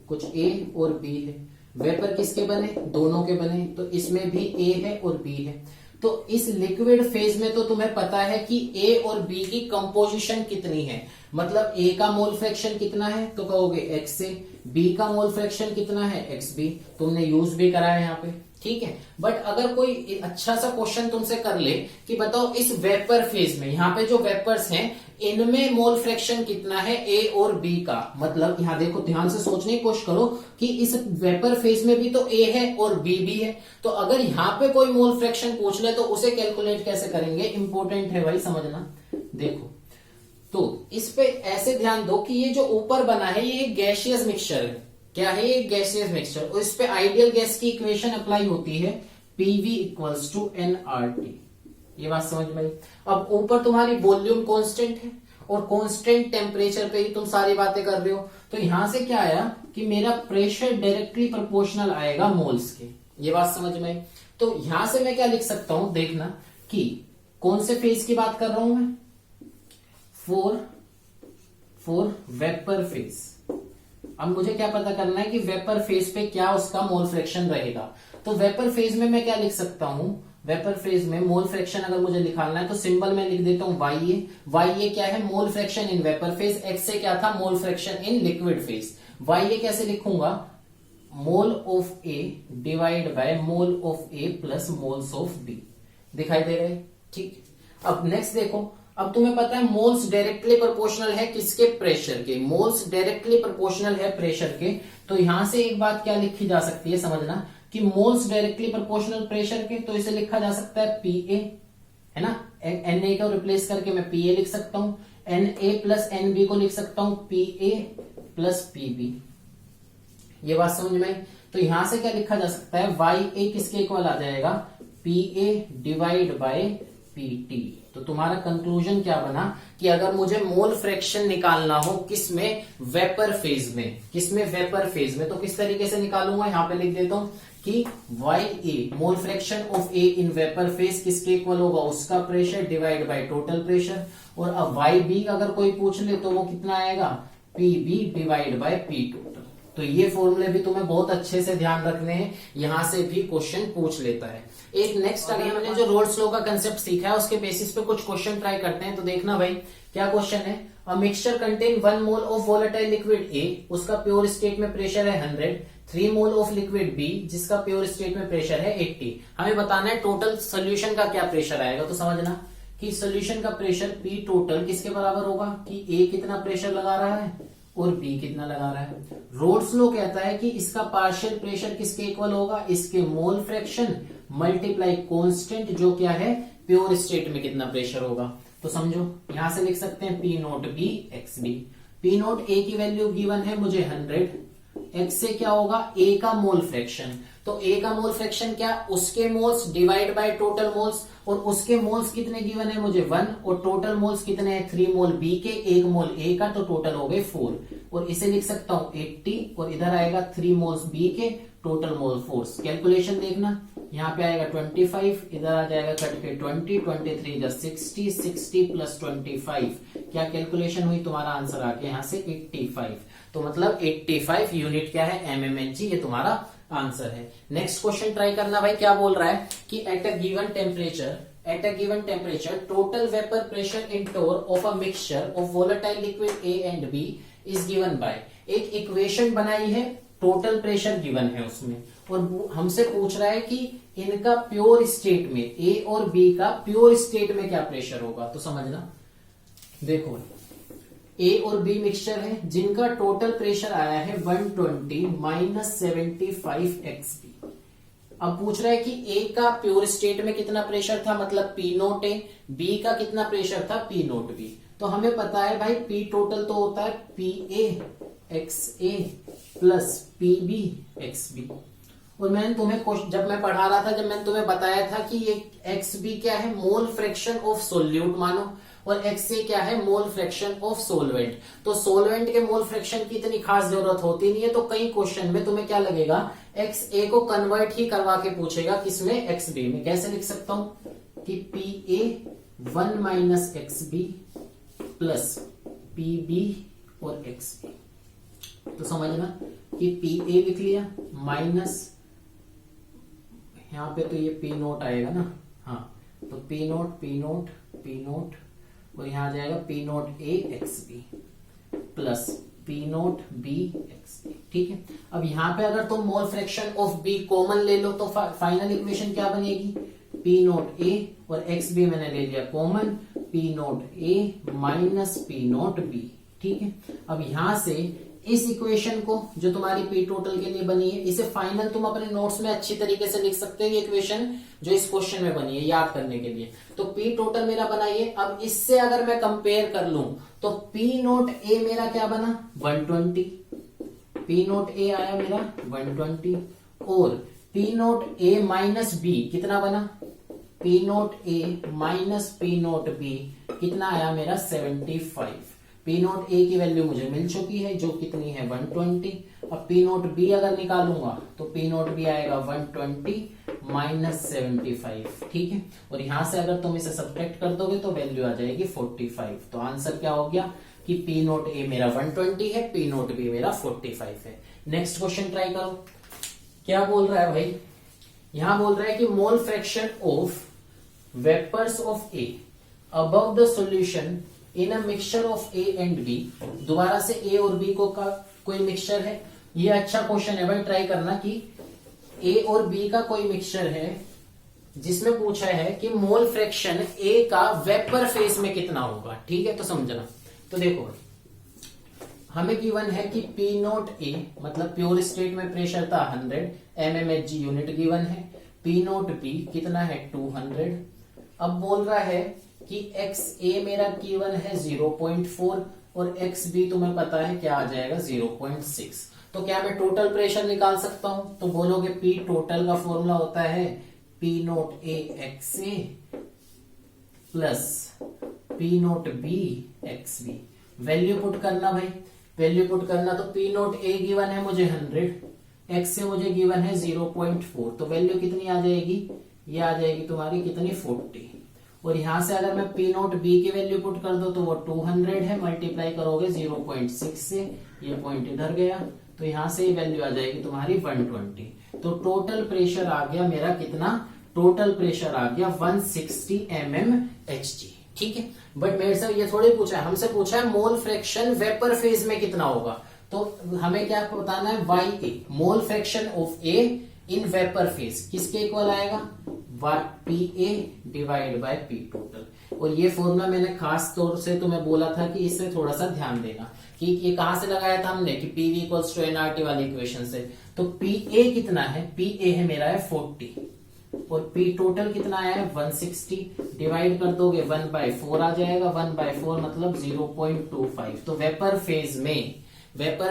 कुछ ए और बी है। वेपर किसके बने, दोनों के बने, तो इसमें भी ए है और बी है। तो इस लिक्विड फेज में तो तुम्हें पता है कि ए और बी की कंपोजिशन कितनी है, मतलब ए का मोल फ्रैक्शन कितना है तो कहोगे एक्स ए, बी का मोल फ्रैक्शन कितना है एक्स बी, तुमने यूज भी करा है यहाँ पे, ठीक है। बट अगर कोई अच्छा सा क्वेश्चन तुमसे कर ले कि बताओ इस वेपर फेज में, यहाँ पे जो वेपर्स हैं इनमें मोल फ्रैक्शन कितना है ए और बी का, मतलब यहाँ देखो ध्यान से सोचने की कोशिश करो कि इस वेपर फेज में भी तो ए है और बी भी है। तो अगर यहाँ पे कोई मोल फ्रैक्शन पूछ ले तो उसे कैलकुलेट कैसे करेंगे, इंपॉर्टेंट है भाई समझना। देखो तो इस पे ऐसे ध्यान दो कि ये जो ऊपर बना है ये गैसियस मिक्सचर है। क्या है ये, गैसियस मिक्सचर, और इस पे आइडियल गैस की इक्वेशन अप्लाई होती है, पीवी इक्वल्स टू एनआरटी। ये बात समझ में आई। अब ऊपर तुम्हारी वॉल्यूम कांस्टेंट है और कांस्टेंट टेम्परेचर पे ही तुम सारी बातें कर रहे हो, तो यहां से क्या आया कि मेरा प्रेशर डायरेक्टली प्रोपोर्शनल आएगा मोल्स के। ये बात समझ में आई। तो यहां से मैं क्या लिख सकता हूं, देखना कि कौन से फेज की बात कर रहा हूं मैं, फॉर वेपर फेज। अब मुझे क्या पता करना है कि वेपर फेज पे क्या उसका मोल फ्रैक्शन रहेगा। तो वेपर फेज में मैं क्या लिख सकता हूं, वेपर फेज में मोल फ्रैक्शन अगर मुझे निकालना है तो सिंबल में लिख देता हूं वाई ए। वाई ए क्या है, mole fraction in vapour phase. X A क्या था, mole fraction in liquid phase. Y A कैसे लिखूंगा, mole of A divide by mole of A plus moles of B. दिखाई दे रहे, ठीक। अब नेक्स्ट देखो, अब तुम्हें पता है मोल्स डायरेक्टली प्रोपोर्शनल है किसके, प्रेशर के। मोल्स डायरेक्टली प्रोपोर्शनल है प्रेशर के। तो यहां से एक बात क्या लिखी जा सकती है, समझना कि मोल्स डायरेक्टली प्रोपोर्शनल प्रेशर के, तो इसे लिखा जा सकता है पी ए, है ना। एन ए को रिप्लेस करके मैं पी ए लिख सकता हूं, n A plus n B को लिख सकता हूं P A plus P B. ये बात समझ में। तो यहां से क्या लिखा जा सकता है, वाई ए किसके इक्वल आ जाएगा, P A divide by P T. तो तुम्हारा कंक्लूजन क्या बना कि अगर मुझे मोल फ्रैक्शन निकालना हो किसमें, वेपर फेज में, किसमें, वेपर फेज में, तो किस तरीके से निकालूंगा, यहां पे लिख देता हूं कि y A mole fraction of A in vapour phase किसके इक्वल होगा, उसका pressure divide by total pressure. और अब वाई बी अगर कोई पूछ ले तो वो कितना आएगा, P B divide by P total. तो ये फॉर्मूले भी तुम्हें बहुत अच्छे से ध्यान रखने हैं, यहां से भी क्वेश्चन पूछ लेता है। एक नेक्स्ट अभी हमने जो रोल्स लॉ का कंसेप्ट सीखा है उसके बेसिस पे कुछ क्वेश्चन ट्राई करते हैं। तो देखना भाई क्या क्वेश्चन है, a mixture contain 1 mole of volatile liquid ए, उसका प्योर स्टेट में प्रेशर है 100, 3 मोल ऑफ लिक्विड बी जिसका प्योर स्टेट में प्रेशर है 80। हमें बताना है टोटल सोल्यूशन का क्या प्रेशर आएगा। तो समझना कि सोल्यूशन का प्रेशर पी टोटल किसके बराबर होगा, कि ए कितना प्रेशर लगा रहा है और बी कितना लगा रहा है। रोल्स लॉ कहता है कि इसका पार्शियल प्रेशर किसके इक्वल होगा, इसके मोल फ्रैक्शन मल्टीप्लाई कांस्टेंट जो क्या है प्योर स्टेट में कितना प्रेशर होगा। तो समझो यहां से लिख सकते हैं P note B x B. P note A की वैल्यू गिवन है मुझे 100, एक्स से क्या होगा ए का मोल फ्रैक्शन। तो ए का मोल फ्रैक्शन क्या, उसके moles divide by total moles, और उसके मोल्स कितने गिवन है मुझे 1, और टोटल मोल्स कितने हैं 3 मोल बी के, 1 मोल ए का, तो टोटल हो गए 4। और इसे लिख सकता हूं 80 और इधर आएगा 3 मोल्स बी के, टोटल मोल फोर्स। कैलकुलेशन देखना, यहाँ पे आएगा 25, इधर आ जाएगा कट के 20, 23 जा 60, 60 प्लस 25, क्या कैलकुलेशन हुई, तुम्हारा आंसर आके यहाँ से 85। तो मतलब 85 यूनिट क्या है, mmHg, ये तुम्हारा आंसर है। नेक्स्ट क्वेश्चन ट्राई करना भाई, क्या बोल रहा है कि at a given temperature total vapour pressure in torr of a mixture of volatile liquid A and B is given by. एक इक्वेशन बनाई है, टोटल प्रेशर गिवन है उसमें, और हमसे पूछ रहा है कि इनका प्योर स्टेट में, ए और बी का प्योर स्टेट में क्या प्रेशर होगा। तो समझना, देखो ए और बी मिक्सचर है जिनका टोटल प्रेशर आया है 120 माइनस 75 XB। अब पूछ रहा है कि ए का प्योर स्टेट में कितना प्रेशर था, मतलब P नोट ए, बी का कितना प्रेशर था P नोट बी। तो हमें पता है भाई P टोटल तो होता है PA XA plus PB XB। और मैंने तुम्हें जब मैं पढ़ा रहा था, जब मैंने तुम्हें बताया था कि ये XB क्या है, मोल फ्रैक्शन ऑफ सोल्यूट मानो, और XA क्या है, मोल फ्रैक्शन ऑफ सोलवेंट। तो सोलवेंट के मोल फ्रैक्शन की इतनी खास जरूरत होती नहीं है, तो कई क्वेश्चन में तुम्हें क्या लगेगा, XA को कन्वर्ट ही करवा के पूछेगा किसमें, XB में। कैसे लिख सकता हूं कि PA 1 minus XB plus PB और XB। तो समझना कि PA लिख लिया माइनस, यहां पे तो ये P नोट आएगा ना, हाँ, तो P नोट और यहां आ जाएगा P note A XB plus P note B XB। ठीक है, अब यहां पे अगर तुम मोल फ्रैक्शन ऑफ B कॉमन ले लो तो फाइनल इक्वेशन क्या बनेगी, P नोट A और XB मैंने ले लिया common, P note A minus P note B। ठीक है, अब यहां से इस इक्वेशन को जो तुम्हारी P टोटल के लिए बनी है, इसे फाइनल तुम अपने नोट्स में अच्छी तरीके से लिख सकते हो, ये इक्वेशन जो इस क्वेश्चन में बनी है याद करने के लिए। तो P टोटल मेरा बना ये। अब इससे अगर मैं कंपेयर कर लूं तो P नोट A मेरा क्या बना 120, P नोट A आया मेरा 120 और P note A minus B कितना बना, P note A minus P note B कितना आया मेरा 75। P नोट A की वैल्यू मुझे मिल चुकी है जो कितनी है 120। अब P नोट B अगर निकालूंगा तो P नोट B आएगा 120 माइनस 75। ठीक है, और यहां से अगर तुम इसे सब्ट्रैक्ट कर दोगे तो वैल्यू आ जाएगी 45। तो आंसर क्या हो गया कि P नोट A मेरा 120 है, P नोट B मेरा 45 है। नेक्स्ट क्वेश्चन ट्राई करो, क्या बोल रहा है भाई, यहां बोल रहा है कि mole fraction of vapours of A above the solution in a mixture of A and B। दोबारा से A और B को का कोई मिक्सचर है, ये अच्छा क्वेश्चन है भाई, ट्राई करना कि A और B का कोई मिक्सचर है जिसमें पूछा है कि मोल फ्रैक्शन A का वेपर फेज में कितना होगा। ठीक है, तो समझना, तो देखो हमें गिवन है कि P नोट A मतलब प्योर स्टेट में प्रेशर था 100 mmHg यूनिट गिवन है, P नोट B कितना है 200। अब बोल रहा है कि XA मेरा गिवन है 0.4 और XB तुम्हें पता है क्या आ जाएगा 0.6। तो क्या मैं टोटल प्रेशर निकाल सकता हूं, तो बोलोगे P टोटल का फॉर्मूला होता है P note A XA plus P note B XB। Value put करना भाई, वैल्यू पुट करना, तो P नोट A गिवन है मुझे 100, XA मुझे गिवन है 0.4, तो वैल्यू कितनी आ जाएगी, ये आ जाएगी तुम्हारी कितनी 40। और यहां से अगर मैं P नोट B की वैल्यू पुट कर दो तो वो 200 है, मल्टीप्लाई करोगे 0.6 से, ये पॉइंट इधर गया, तो यहां से वैल्यू आ जाएगी तुम्हारी 120। तो टोटल प्रेशर आ गया मेरा कितना, टोटल प्रेशर आ गया 160 mmHg। ठीक है, बट मेरे से ये थोड़ी पूछा है, हमसे पूछा है मोल फ्रैक्शन वेपर फेज में कितना होगा। तो हमें क्या बताना है, YA mole fraction of A in vapour phase किसके इक्वल आएगा, PA divide by P total. और ये फॉर्मूला मैंने खास तौर से तुम्हें बोला था कि इससे थोड़ा सा ध्यान देना कि ये कहां से लगाया था हमने, कि PV इक्वल्स टू nRT वाली इक्वेशन से। तो PA कितना है, PA है मेरा है 40 और P टोटल कितना आया है 160, डिवाइड कर दोगे 1/4 आ जाएगा, 1/4 मतलब 0.25। तो वेपर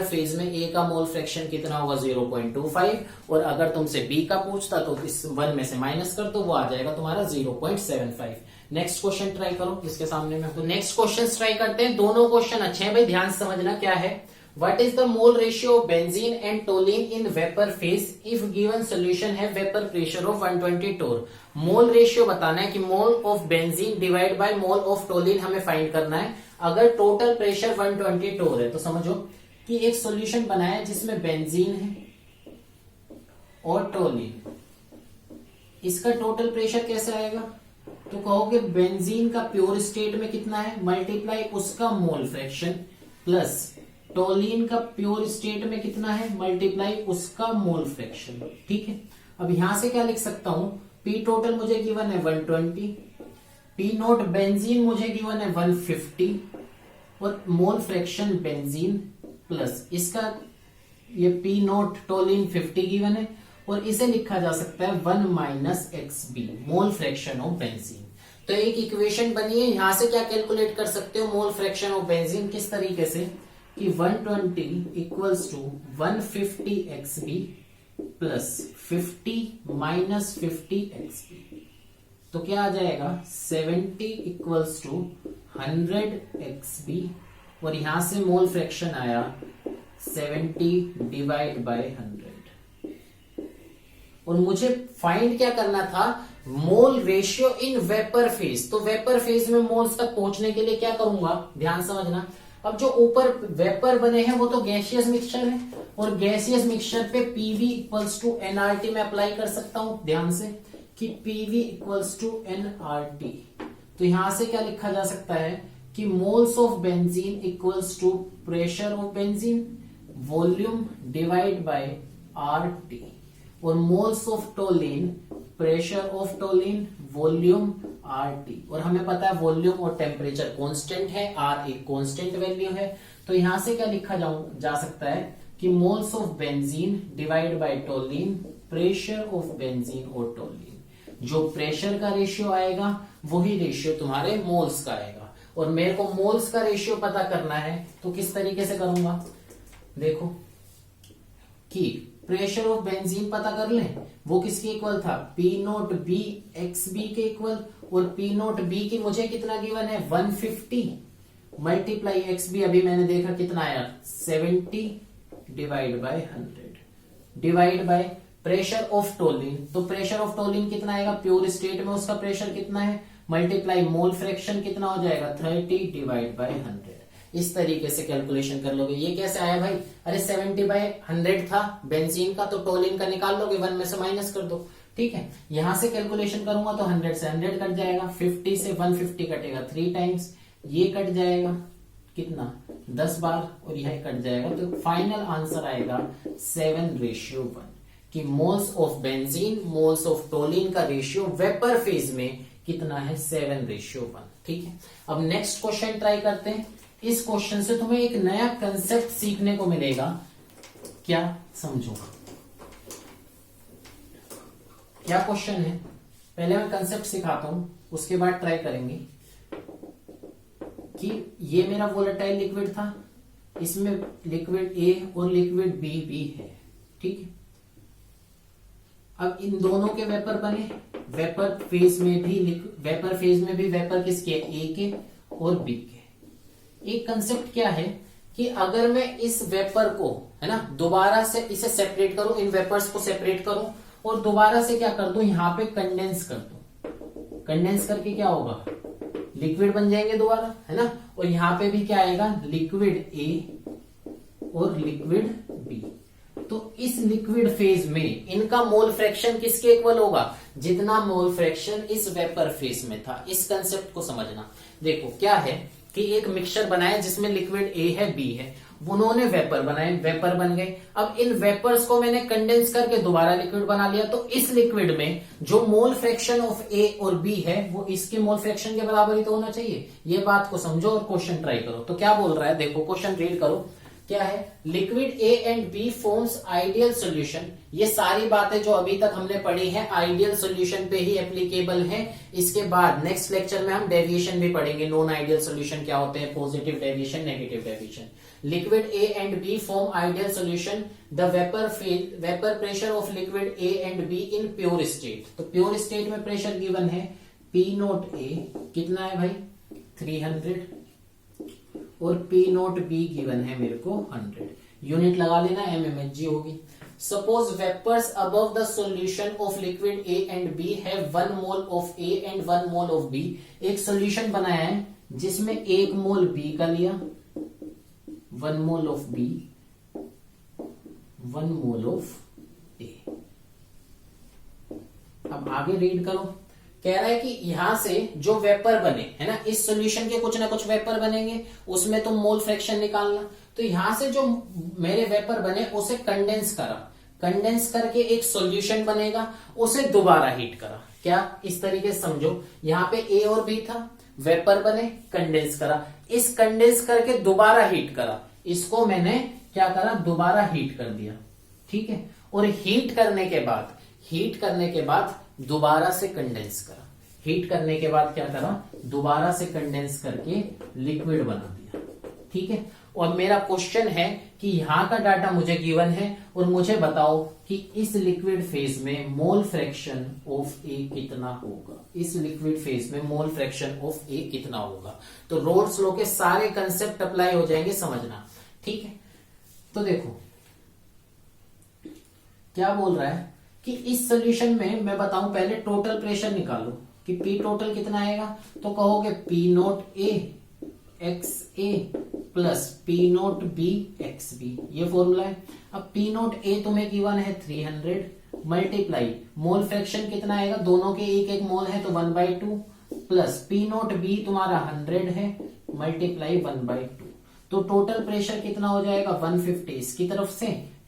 फेज में A का मोल फ्रैक्शन कितना होगा 0.25, और अगर तुमसे B का पूछता तो इस 1 में से माइनस कर दो, वो आ जाएगा तुम्हारा 0.75। नेक्स्ट क्वेश्चन ट्राई करो इसके सामने में। तो नेक्स्ट क्वेश्चन ट्राई करते हैं, दोनों क्वेश्चन अच्छे हैं भाई, ध्यान से समझना क्या है। What is the mole ratio of benzene and toluene in vapour phase if given solution है vapour pressure of 120 torr. Mole ratio बताना है कि mole of benzene divide by mole of toluene हमें फाइंड करना है अगर टोटल प्रेशर 120 टोर है। तो समझो कि एक सॉल्यूशन बनाया है जिसमें बेंजीन है और टोलिन, इसका टोटल प्रेशर कैसे आएगा, तो कहोगे बेंजीन का प्योर स्टेट में कितना है मल्टीप्लाई उसका मोल फ्रैक्शन प्लस टोलिन का प्योर स्टेट में कितना है मल्टीप्लाई उसका मोल फ्रैक्शन। ठीक है, अब यहां से क्या लिख सकता हूं, पी टोटल मुझे गिवन है 120, पी नोट बेंजीन मुझे गिवन है 150 और मोल फ्रैक्शन बेंजीन प्लस इसका ये पी नोट टोलिन 50 गिवन है और इसे लिखा जा सकता है 1 minus x B mole fraction of benzene. तो एक इक्वेशन बनी है, यहां से क्या कैलकुलेट कर सकते हो मोल फ्रैक्शन ऑफ बेंजीन, किस तरीके से कि 120 equals to 150 x B plus 50 minus 50 x B, तो क्या आ जाएगा 70 इक्वल्स टू 100 एक्स बी और यहां से मोल फ्रैक्शन आया 70 डिवाइड बाय 100। और मुझे फाइंड क्या करना था, mole ratio in vapour phase. तो वेपर फेज में मोल्स तक पहुंचने के लिए क्या करूंगा, ध्यान समझना। अब जो ऊपर वेपर बने हैं वो तो गैसियस मिक्सचर है और गैसियस मिक्सचर पे पीवी इक्वल्स टू एनआरटी में अप्लाई कर सकता हूं, ध्यान से कि पीवी इक्वल्स टू एनआरटी। तो यहां से क्या लिखा जा सकता है कि moles of benzene equals to pressure of benzene volume divide by RT और moles of toluene pressure of toluene volume RT. और हमें पता है वॉल्यूम और टेम्परेचर कांस्टेंट है, आर एक कांस्टेंट वैल्यू है। तो यहां से क्या लिखा जा सकता है कि moles of benzene divide bye toluene pressure of benzene और टोलिन। जो प्रेशर का रेशियो आएगा वही रेशियो तुम्हारे मोल्स का आएगा। और मेरे को मोल्स का रेशियो पता करना है तो किस तरीके से करूंगा, देखो कि प्रेशर ऑफ बेंजीन पता कर लें, वो किसके इक्वल था, P note B x B के इक्वल। और पी नोट बी की मुझे कितना गिवन है 150 मल्टीप्लाई एक्स बी, अभी मैंने देखा कितना आया 70 divide by 100 divide by pressure of toluene. तो प्रेशर ऑफ टोलिन कितना आएगा, प्योर स्टेट में उसका प्रेशर कितना है, मल्टीप्लाई मोल फ्रैक्शन कितना हो जाएगा 30 डिवाइड बाय 100। इस तरीके से कैलकुलेशन कर लोगे। ये कैसे आया भाई, अरे 70 बाय 100 था बेंजीन का, तो टोलिन का निकाल लोगे, 1 में से माइनस कर दो, ठीक है। यहां से कैलकुलेशन करूंगा तो 100 से 100 कट जाएगा, 50 से 150 कटेगा 3 टाइम्स, ये कट जाएगा कितना 10 बार और यह कट जाएगा। तो फाइनल आंसर आएगा 7:1 कि moles of benzene moles of toluene का रेशियो वेपर फेज में कितना है 7:1, ठीक है। अब नेक्स्ट क्वेश्चन ट्राई करते हैं। इस क्वेश्चन से तुम्हें एक नया कंसेप्ट सीखने को मिलेगा, क्या समझो, क्या क्वेश्चन है, पहले मैं कंसेप्ट सिखाता हूं उसके बाद ट्राई करेंगे कि ये मेरा वोलेटाइल लिक्विड था, इसमें लिक्विड ए और लिक्विड बी भी है, ठीक है। अब इन दोनों के वेपर बने, वेपर फेज में भी वेपर किसके, ए के और बी के। एक कंसेप्ट क्या है कि अगर मैं इस वेपर को है ना दोबारा से इसे सेपरेट करूं, इन वेपर्स को सेपरेट करूं और दोबारा से क्या कर दूं, यहां पे कंडेंस कर दूं, कंडेंस करके क्या होगा, लिक्विड बन जाएंगे दोबारा, है ना। और यहां पे भी क्या आएगा, लिक्विड ए और लिक्विड बी। तो इस लिक्विड फेज में इनका मोल फ्रैक्शन किसके इक्वल होगा, जितना मोल फ्रैक्शन इस वेपर फेज में था। इस कंसेप्ट को समझना। देखो क्या है कि एक मिक्सचर बनाया जिसमें लिक्विड ए है बी है, उन्होंने वेपर बनाए, वेपर बन गए। अब इन वेपर्स को मैंने कंडेंस करके दोबारा लिक्विड बना लिया, तो इस लिक्विड में जो मोल फ्रैक्शन ऑफ ए और बी है वो इसके मोल फ्रैक्शन के बराबर ही तो होना चाहिए। ये बात को समझो और क्वेश्चन ट्राई करो। तो क्या बोल रहा है, देखो क्वेश्चन रीड करो, क्या है, liquid A and B forms ideal solution. ये सारी बातें जो अभी तक हमने पढ़ी हैं आइडियल सॉल्यूशन पे ही एप्लीकेबल है। इसके बाद नेक्स्ट लेक्चर में हम डेविएशन भी पढ़ेंगे, नॉन आइडियल सॉल्यूशन क्या होते हैं, positive deviation, negative deviation. Liquid A and B form ideal solution, the vapour pressure of liquid A and B in pure state. तो प्योर स्टेट में प्रेशर गिवन है पी नोट ए कितना है भाई 300 और पी नोट बी गिवन है मेरे को 100। यूनिट लगा लेना, mmHg होगी। Suppose vapours above the solution of liquid A and B have 1 mole of A and 1 mole of B. एक सॉल्यूशन बनाया है जिसमें 1 मोल बी का लिया, 1 mole of B, 1 mole of A. अब आगे रीड करो, कह रहा है कि यहां से जो वेपर बने है ना, इस सॉल्यूशन के कुछ ना कुछ वेपर बनेंगे, उसमें तुम मोल फ्रैक्शन निकालना। तो यहां से जो मेरे वेपर बने उसे कंडेंस करा, कंडेंस करके एक सॉल्यूशन बनेगा, उसे दोबारा हीट करा। क्या इस तरीके से समझो, यहाँ पे ए और बी था, वेपर बने, कंडेंस करा, इस कंडेंस करके दोबारा हीट करा, इसको मैंने क्या करा, दोबारा हीट कर दिया। ठीक है, और हीट करने के बाद दोबारा से कंडेंस करा, हीट करने के बाद क्या करा, दोबारा से कंडेंस करके लिक्विड बना दिया। ठीक है, और मेरा क्वेश्चन है कि यहां का डाटा मुझे गिवन है और मुझे बताओ कि इस लिक्विड फेज में मोल फ्रैक्शन ऑफ ए कितना होगा, इस लिक्विड फेज में मोल फ्रैक्शन ऑफ ए कितना होगा। तो रोल्स लॉ के सारे कंसेप्ट अप्लाई हो जाएंगे, समझना। ठीक है, तो देखो क्या बोल रहा है कि इस सॉल्यूशन में मैं बताऊं, पहले टोटल प्रेशर निकालो कि पी टोटल कितना आएगा, तो कहोगे P note A x A plus P note B x B, ये फॉर्मूला है। अब पी नोट ए तुम्हें गिवन है 300 मल्टीप्लाई मोल फ्रैक्शन कितना आएगा, दोनों के एक एक मोल है तो 1/2 प्लस पी नोट बी तुम्हारा 100 है मल्टीप्लाई 1/2, तो टोटल प्रेशर कितना हो जाएगा 150 इसकी तरफ से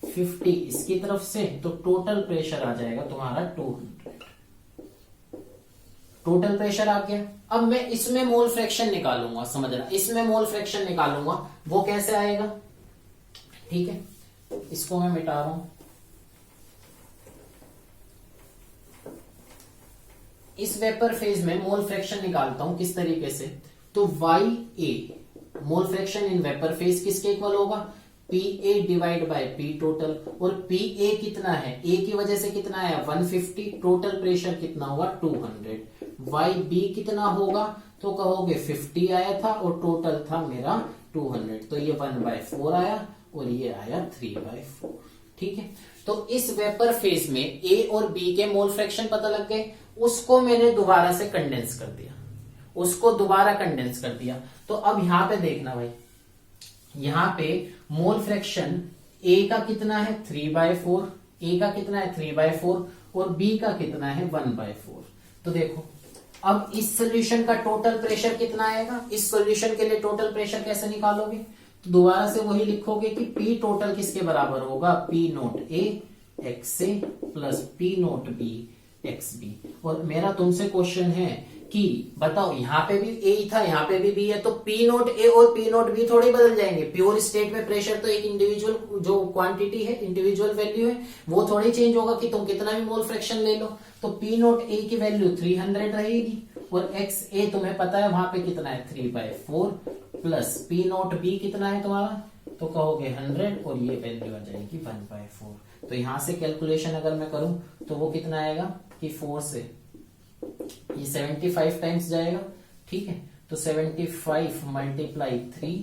50 इसकी तरफ से, तो टोटल प्रेशर आ जाएगा तुम्हारा 200। टोटल प्रेशर आ गया। अब मैं इसमें मोल फ्रैक्शन निकालूंगा, समझना, इसमें मोल फ्रैक्शन निकालूंगा, वो कैसे आएगा। ठीक है, इसको मैं मिटा रहा हूं। इस वेपर फेज में मोल फ्रैक्शन निकालता हूं किस तरीके से, तो y A mole fraction in vapour phase किसके इक्वल होगा, P A divide by P total, और पी ए कितना है, ए की वजह से कितना आया 150, टोटल प्रेशर कितना होगा 200, वाई बी कितना होगा, तो कहोगे 50 आया था और टोटल था मेरा 200, तो ये 1/4 आया और ये आया 3/4। ठीक है, तो इस वेपर फेज में ए और बी के मोल फ्रैक्शन पता लग गए, उसको मैंने दोबारा से कंडेंस कर दिया, उसको दोबारा कंडेंस कर दिया। तो अब यहां पे देखना भाई, यहां पे मोल फ्रैक्शन ए का कितना है 3/4, ए का कितना है 3/4 और बी का कितना है 1/4। तो देखो अब इस सॉल्यूशन का टोटल प्रेशर कितना आएगा, इस सॉल्यूशन के लिए टोटल प्रेशर कैसे निकालोगे, तो दोबारा से वही लिखोगे कि पी टोटल किसके बराबर होगा, P note A x A plus P note B x B. और मेरा तुमसे क्वेश्चन है कि बताओ, यहां पे भी ए था, यहां पे भी बी है, तो पी नोट ए और पी नोट बी थोड़ी बदल जाएंगे। प्योर स्टेट में प्रेशर तो एक इंडिविजुअल जो क्वांटिटी है, इंडिविजुअल वैल्यू है, वो थोड़ी चेंज होगा कि तुम कितना भी मोल फ्रैक्शन ले लो। तो पी नोट ए की वैल्यू 300 रहेगी और एक्स ए तुम्हें पता है वहां पे कितना है 3/4 प्लस पी नोट बी कितना है तुम्हारा, तो कहोगे 100 और ये वैल्यू आ जाएगी 1/4। तो यहां से कैलकुलेशन अगर मैं करूं तो वो कितना आएगा कि 4 से ये 75 टाइम्स जाएगा। ठीक है, तो 75 मल्टीप्लाई 3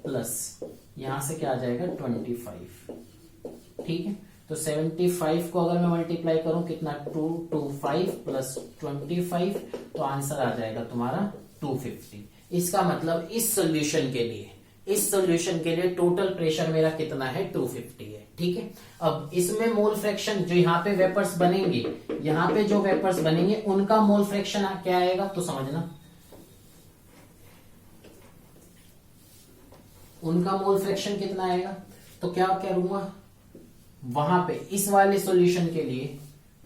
प्लस यहां से क्या आ जाएगा 25। ठीक है, तो 75 को अगर मैं मल्टीप्लाई करूं कितना 225 प्लस 25, तो आंसर आ जाएगा तुम्हारा 250। इसका मतलब इस सॉल्यूशन के लिए टोटल प्रेशर मेरा कितना है 250 है। ठीक है, अब इसमें मोल फ्रैक्शन जो यहाँ पे वेपर्स बनेंगे, यहाँ पे जो वेपर्स बनेंगे उनका मोल फ्रैक्शन क्या आएगा, तो समझना, उनका मोल फ्रैक्शन कितना आएगा, तो क्या करूंगा वहां पे इस वाले सॉल्यूशन के लिए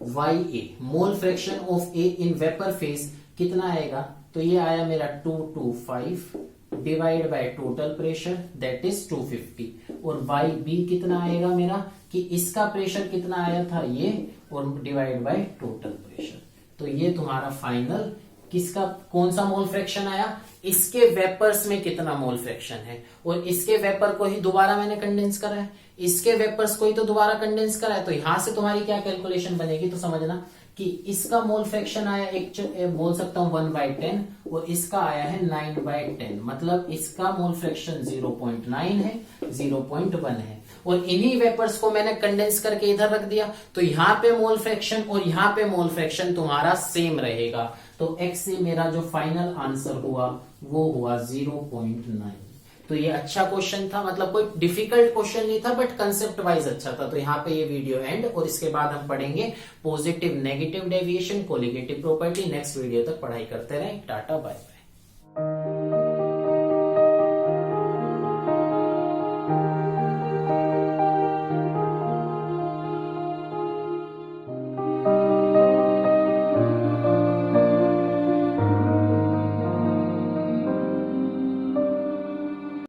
y A mole fraction of A in vapour phase कितना आएगा, तो ये आया मेरा 225 divide by total pressure that is 250, और वाई बी कितना आएगा मेरा कि इसका प्रेशर कितना आया था ये, और डिवाइड बाय टोटल प्रेशर। तो ये तुम्हारा फाइनल किसका कौन सा मोल फ्रैक्शन आया, इसके वेपर्स में कितना मोल फ्रैक्शन है, और इसके वेपर को ही दोबारा मैंने कंडेंस करा है, इसके वेपर्स को ही तो दोबारा कंडेंस करा है। तो यहां से तुम्हारी क्या कैलकुलेशन बनेगी, तो समझना कि इसका मोल फ्रैक्शन आया बोल सकता हूं 1/10 और इसका आया है 9/10, मतलब इसका मोल फ्रैक्शन 0.9 है, 0.1 है, और इन्हीं वेपर्स को मैंने कंडेंस करके इधर रख दिया। तो यहाँ पे मोल फ्रैक्शन और यहाँ पे मोल फ्रैक्शन तुम्हारा सेम रहेगा। तो एक्स से मेरा जो फाइनल आंसर हुआ वो हुआ 0.9। तो ये अच्छा क्वेश्चन था, मतलब कोई डिफिकल्ट क्वेश्चन नहीं था, बट कंसेप्ट वाइज अच्छा था। तो यहाँ पे ये वीडियो एंड, और इसके बाद हम पढ़ेंगे positive negative deviation, colligative property. Next video तक पढ़ाई करते रहें। टाटा बाय बाय।